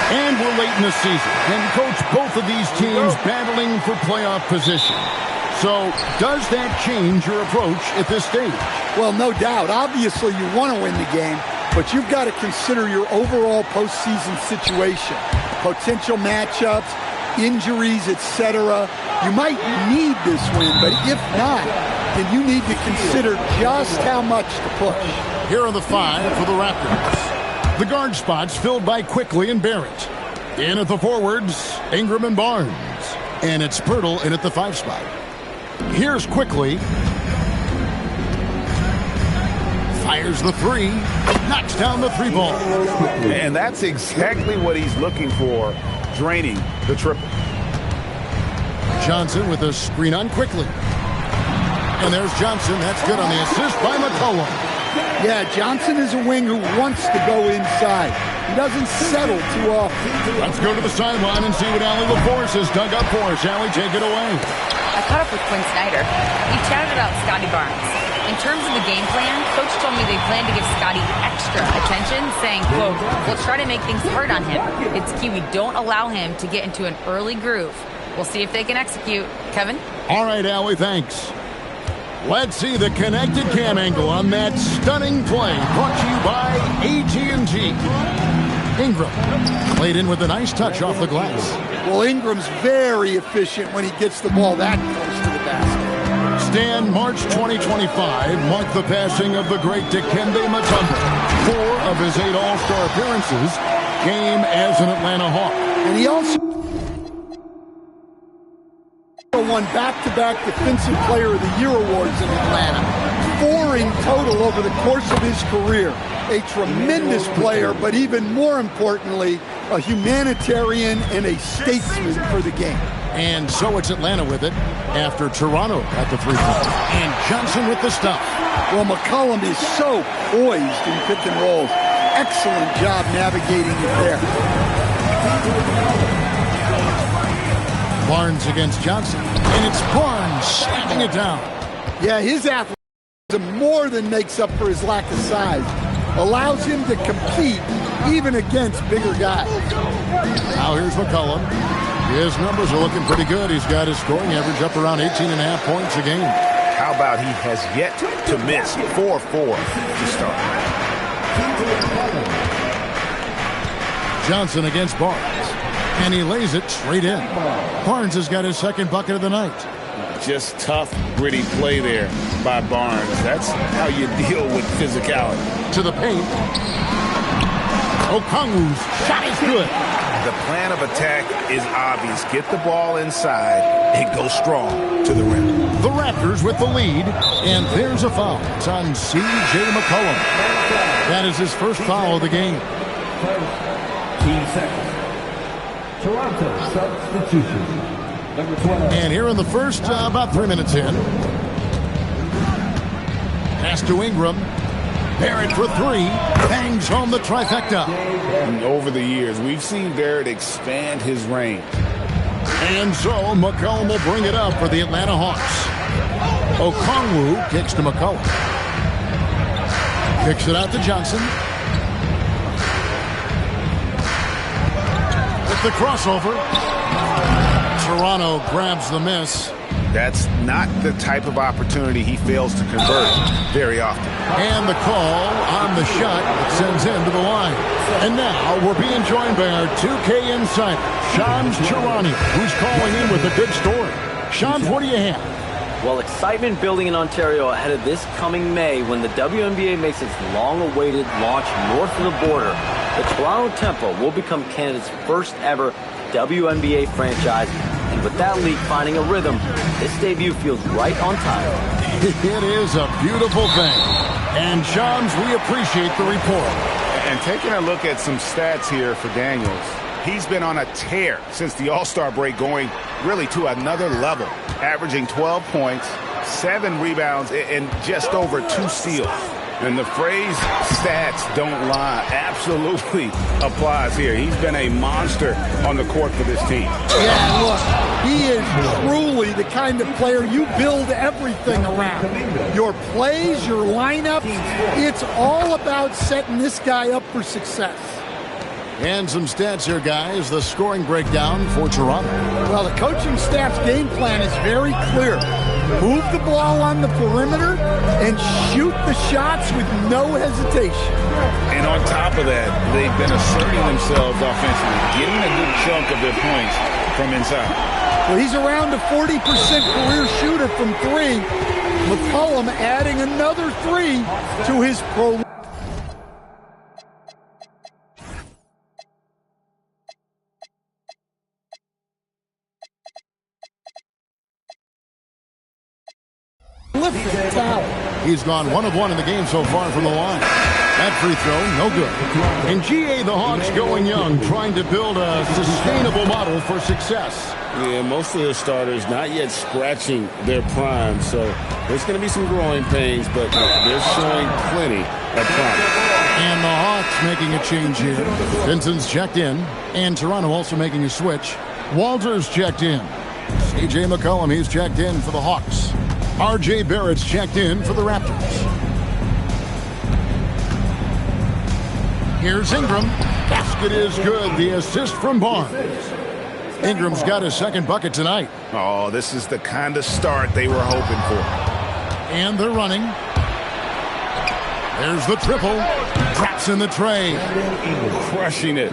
And we're late in the season, and coach, both of these teams battling for playoff position. So, does that change your approach at this stage? Well, no doubt. Obviously, you want to win the game, but you've got to consider your overall postseason situation, potential matchups, injuries, etc. You might need this win, but if not, then you need to consider just how much to push. Here are the 5 for the Raptors. The guard spots filled by Quickly and Barrett. In at the forwards, Ingram and Barnes. And it's Pirtle in at the 5 spot. Here's Quickly. Fires the 3. Knocks down the 3 ball. And that's exactly what he's looking for, draining the triple. Johnson with a screen on Quickly. And there's Johnson. That's good on the assist by McCollum. Yeah, Johnson is a wing who wants to go inside. He doesn't settle too often. Let's go to the sideline and see what Allie LaForce has dug up for us. Allie, take it away. I caught up with Quinn Snyder. We chatted about Scotty Barnes. In terms of the game plan, Coach told me they plan to give Scotty extra attention, saying, quote, we'll try to make things hard on him. It's key we don't allow him to get into an early groove. We'll see if they can execute. Kevin? All right, Allie, thanks. Let's see the connected cam angle on that stunning play, brought to you by AT&T. Ingram played in with a nice touch off the glass. Well, Ingram's very efficient when he gets the ball that close to the basket. Stan, March 2025 marked the passing of the great Dikembe Mutombo. 4 of his 8 All-Star appearances came as an Atlanta Hawk. And he also won back-to-back Defensive Player of the Year awards in Atlanta. 4 in total over the course of his career. A tremendous player, but even more importantly, a humanitarian and a statesman for the game. And so it's Atlanta with it after Toronto got the 3-point. And Johnson with the stuff. Well, McCollum is so poised in pick and rolls. Excellent job navigating it there. Barnes against Johnson. And it's Barnes slapping it down. Yeah, his athleticism more than makes up for his lack of size. Allows him to compete even against bigger guys. Now here's McCollum. His numbers are looking pretty good. He's got his scoring average up around 18.5 points a game. How about he has yet to miss 4-4 to start. Johnson against Barnes. And he lays it straight in. Barnes has got his second bucket of the night. Just tough, gritty play there by Barnes. That's how you deal with physicality. To the paint. Okongwu's shot is good. The plan of attack is obvious. Get the ball inside and go strong to the rim. The Raptors with the lead, and there's a foul. It's on C.J. McCollum. That is his first foul of the game. 15 seconds. Toronto substitution. Number 12. And here in the first, about 3 minutes in. Pass to Ingram. Barrett for 3. Bangs home the trifecta. And over the years, we've seen Barrett expand his range. And so McCollum will bring it up for the Atlanta Hawks. Okongwu kicks to McCollum. Kicks it out to Johnson. With the crossover. Toronto grabs the miss. That's not the type of opportunity he fails to convert very often. And the call on the shot that sends him to the line. And now we're being joined by our 2K insider, Shams Charania, who's calling in with a good story. Shams, what do you have? Well, excitement building in Ontario ahead of this coming May when the WNBA makes its long-awaited launch north of the border. The Toronto Tempo will become Canada's first ever WNBA franchise, and with that league finding a rhythm, this debut feels right on time. It is a beautiful thing. And, Shams, we appreciate the report. And taking a look at some stats here for Daniels, he's been on a tear since the All-Star break, going really to another level, averaging 12 points, 7 rebounds, and just over 2 steals. And the phrase stats don't lie absolutely applies here. He's been a monster on the court for this team. Yeah, look, he is truly the kind of player you build everything around. Your plays, your lineups, it's all about setting this guy up for success. And some stats here, guys. The scoring breakdown for Toronto. Well, the coaching staff's game plan is very clear. Move the ball on the perimeter and shoot the shots with no hesitation. And on top of that, they've been asserting themselves offensively, getting a good chunk of their points from inside. Well, he's around a 40% career shooter from 3. McCollum adding another 3 to his pro. He's gone 1 of 1 in the game so far from the line. That free throw, no good. In GA, the Hawks going young, trying to build a sustainable model for success. Yeah, most of their starters not yet scratching their prime, so there's going to be some growing pains, but they're showing plenty of promise. And the Hawks making a change here. Vincent's checked in, and Toronto also making a switch. Walters checked in. C.J. McCollum, he's checked in for the Hawks. R.J. Barrett's checked in for the Raptors. Here's Ingram. Basket is good. The assist from Barnes. Ingram's got his second bucket tonight. Oh, this is the kind of start they were hoping for. And they're running. There's the triple. Drops in the tray. Crushing it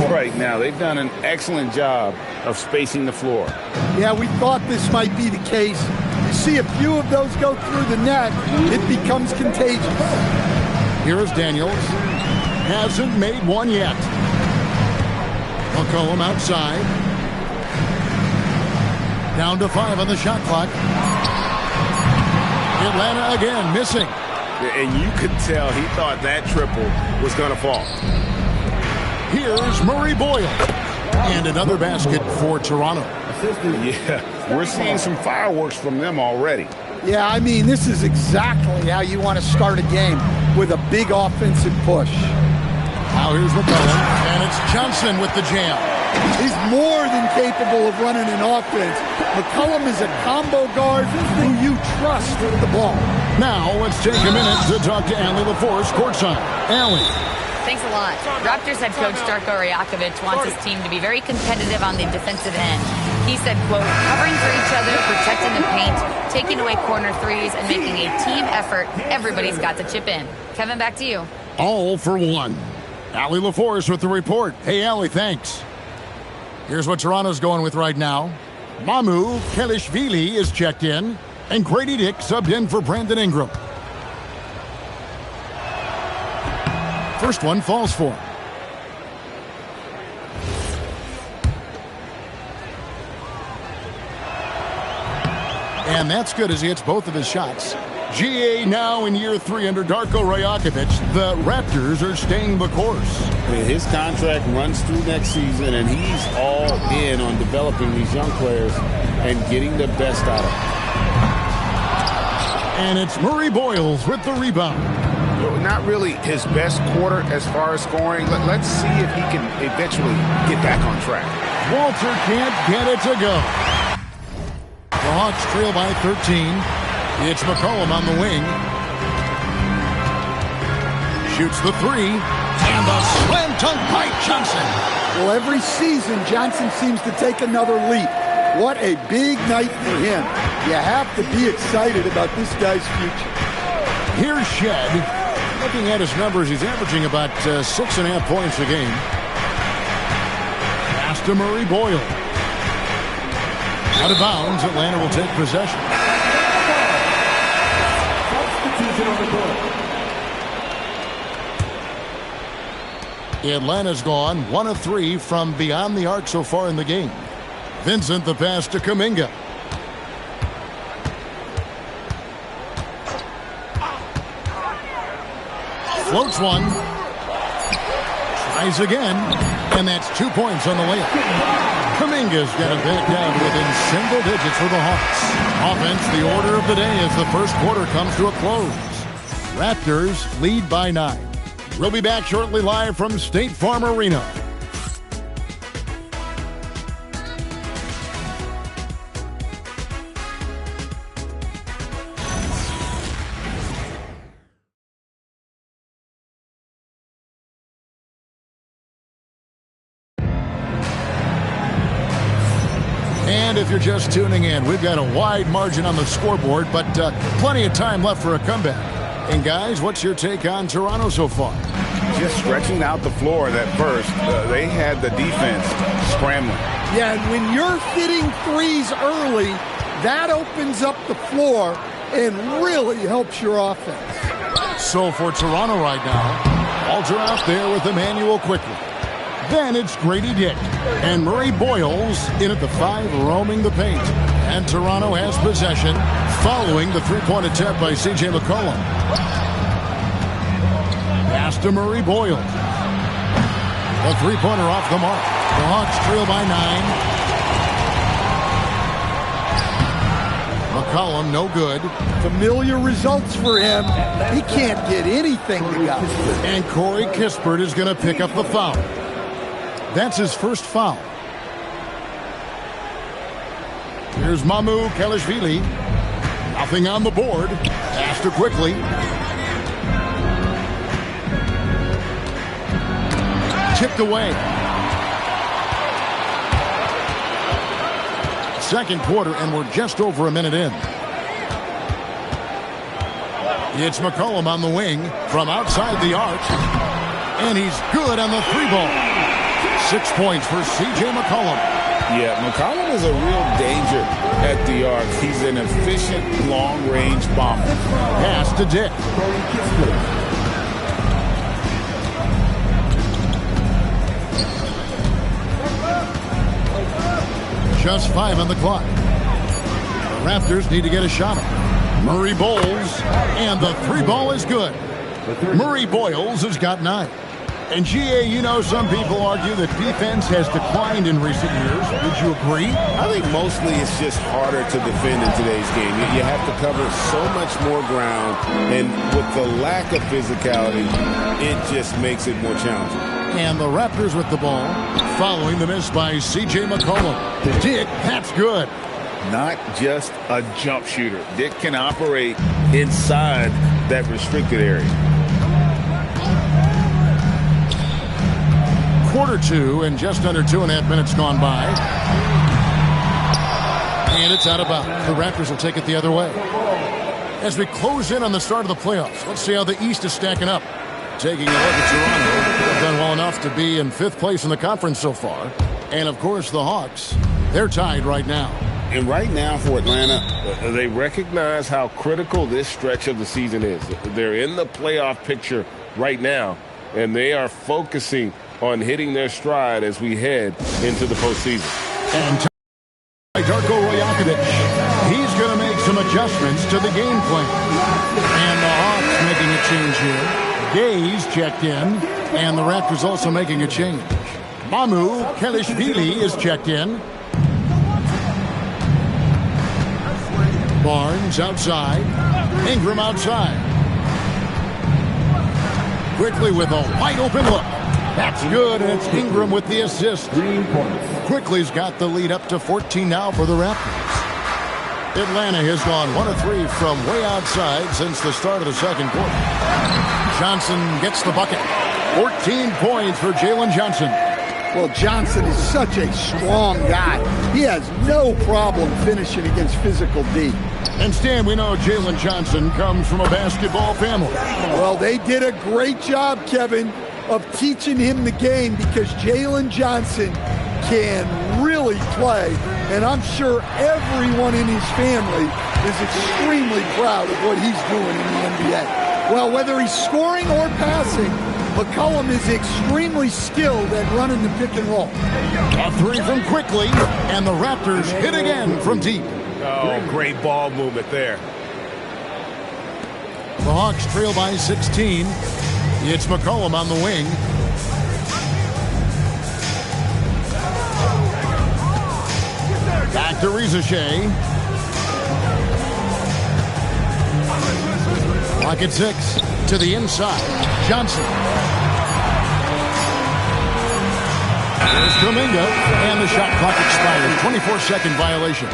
right now. They've done an excellent job of spacing the floor. Yeah, we thought this might be the case. You see a few of those go through the net, it becomes contagious. Here's Daniels. Hasn't made one yet. McCollum outside. Down to 5 on the shot clock. Atlanta again missing. And you could tell he thought that triple was going to fall. Here's Murray Boyle. And another basket for Toronto. Yeah, we're seeing some fireworks from them already. Yeah, I mean, this is exactly how you want to start a game, with a big offensive push. Now here's McCollum, and it's Johnson with the jam. He's more than capable of running an offense. McCollum is a combo guard who you trust with the ball. Now let's take a minute to talk to Allie LaForce courtside. Allie. Thanks a lot. Raptors head coach Darko Rajakovic wants his team to be very competitive on the defensive end. He said, quote, covering for each other, protecting the paint, taking away corner threes, and making a team effort. Everybody's got to chip in. Kevin, back to you. All for one. Allie LaForce with the report. Hey, Allie, thanks. Here's what Toronto's going with right now. Mamu Kelishvili is checked in, and Grady Dick subbed in for Brandon Ingram. First one falls for him. And that's good as he hits both of his shots. GA now in year 3 under Darko Rajakovic. The Raptors are staying the course. His contract runs through next season, and he's all in on developing these young players and getting the best out of them. And it's Murray Boyles with the rebound. Not really his best quarter as far as scoring. Let's see if he can eventually get back on track. Walter can't get it to go. The Hawks trail by 13. It's McCollum on the wing. Shoots the 3. And the slam dunk by Johnson. Well, every season, Johnson seems to take another leap. What a big night for him. You have to be excited about this guy's future. Here's Shed. Looking at his numbers, he's averaging about 6.5 points a game. Pass to Murray Boyle. Out of bounds, Atlanta will take possession. possession on the court. Atlanta's gone 1 of 3 from beyond the arc so far in the game. Vincent the pass to Kuminga. Floats one. Tries again. And that's 2 points on the layup. Kuminga's got it back down within single digits for the Hawks. Offense, the order of the day as the first quarter comes to a close. Raptors lead by 9. We'll be back shortly live from State Farm Arena. And if you're just tuning in, we've got a wide margin on the scoreboard, but plenty of time left for a comeback. And guys, what's your take on Toronto so far? Just stretching out the floor that first. They had the defense scrambling. Yeah, and when you're hitting threes early, that opens up the floor and really helps your offense. So for Toronto right now, Walter out there with Emmanuel quickly. Then it's Grady Dick and Murray Boyles in at the 5, roaming the paint. And Toronto has possession following the three-point attempt by C.J. McCollum. Pass to Murray Boyles. A three-pointer off the mark. The Hawks trail by 9. McCollum no good. Familiar results for him. He can't get anything to go. And Corey Kispert is going to pick up the foul. That's his first foul. Here's Mamu Kelishvili. Nothing on the board. Pass to quickly. Chipped away. Second quarter, and we're just over a minute in. It's McCollum on the wing from outside the arc. And he's good on the 3-ball. 6 points for C.J. McCollum. Yeah, McCollum is a real danger at the arc. He's an efficient long-range bomber. Pass to Dick. Just 5 on the clock. The Raptors need to get a shot up. Murray Boyles, and the 3-ball is good. Murray Boyles has got 9. And GA, you know, some people argue that defense has declined in recent years. Would you agree? I think mostly it's just harder to defend in today's game. You have to cover so much more ground, and with the lack of physicality, it just makes it more challenging. And the Raptors with the ball, following the miss by C.J. McCollum. Dick, that's good. Not just a jump shooter. Dick can operate inside that restricted area. Quarter 2 and just under 2.5 minutes gone by. And it's out of bounds. The Raptors will take it the other way. As we close in on the start of the playoffs, let's see how the East is stacking up. Taking a look at Toronto, they've done well enough to be in 5th place in the conference so far. And, of course, the Hawks, they're tied right now. And right now for Atlanta, they recognize how critical this stretch of the season is. They're in the playoff picture right now, and they are focusing on hitting their stride as we head into the postseason. And Darko Rajakovic, he's going to make some adjustments to the game plan. And the Hawks making a change here. Gaze checked in, and the Raptors also making a change. Mamu Kelishvili is checked in. Barnes outside. Ingram outside. Quickly with a wide open look. That's good, and it's Ingram with the assist. Quickly's got the lead up to 14 now for the Raptors. Atlanta has gone 1 of 3 from way outside since the start of the second quarter. Johnson gets the bucket. 14 points for Jalen Johnson. Well, Johnson is such a strong guy. He has no problem finishing against physical D. And Stan, we know Jalen Johnson comes from a basketball family. Well, they did a great job, Kevin, of teaching him the game because Jalen Johnson can really play and I'm sure everyone in his family is extremely proud of what he's doing in the NBA. Well, whether he's scoring or passing, McCollum is extremely skilled at running the pick and roll. A three from quickly, and the Raptors hit again from deep. Oh, great ball movement there. The Hawks trail by 16. It's McCollum on the wing. Back to Rizachet. Clock at 6. To the inside. Johnson. There's Kuminga. And the shot clock expires. 24-second violation.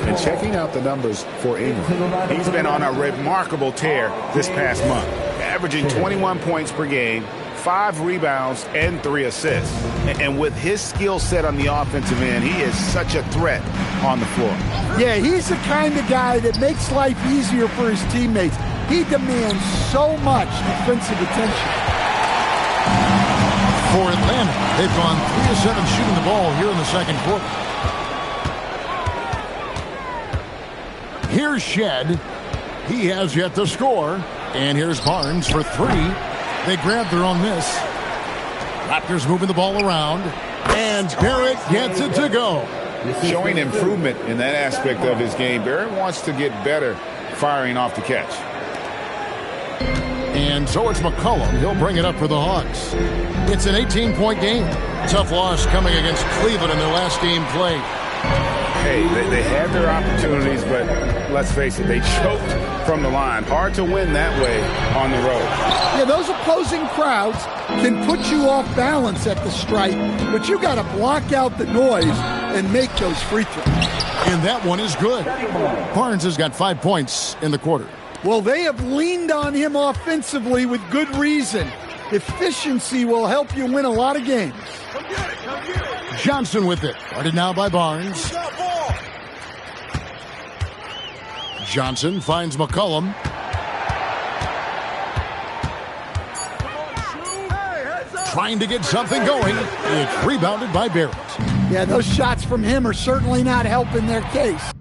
And checking out the numbers for Ingram. He's been on a remarkable tear this past month. Averaging 21 points per game, 5 rebounds, and 3 assists. And with his skill set on the offensive end, he is such a threat on the floor. Yeah, he's the kind of guy that makes life easier for his teammates. He demands so much defensive attention. For Atlanta, they've gone 3 of 7 shooting the ball here in the second quarter. Here's Shed. He has yet to score. And here's Barnes for 3. They grab their own miss. Raptors moving the ball around. And Barrett gets it to go. Showing improvement in that aspect of his game. Barrett wants to get better firing off the catch. And so it's McCollum. He'll bring it up for the Hawks. It's an 18-point game. Tough loss coming against Cleveland in their last game played. Hey, they had their opportunities, but let's face it, they choked from the line. Hard to win that way on the road. Yeah, those opposing crowds can put you off balance at the stripe, but you got to block out the noise and make those free throws. And that one is good. Barnes has got 5 points in the quarter. Well, they have leaned on him offensively with good reason. Efficiency will help you win a lot of games. Johnson with it. Guarded now by Barnes. Johnson finds McCollum. Trying to get something going. It's rebounded by Barrett. Yeah, those shots from him are certainly not helping their case.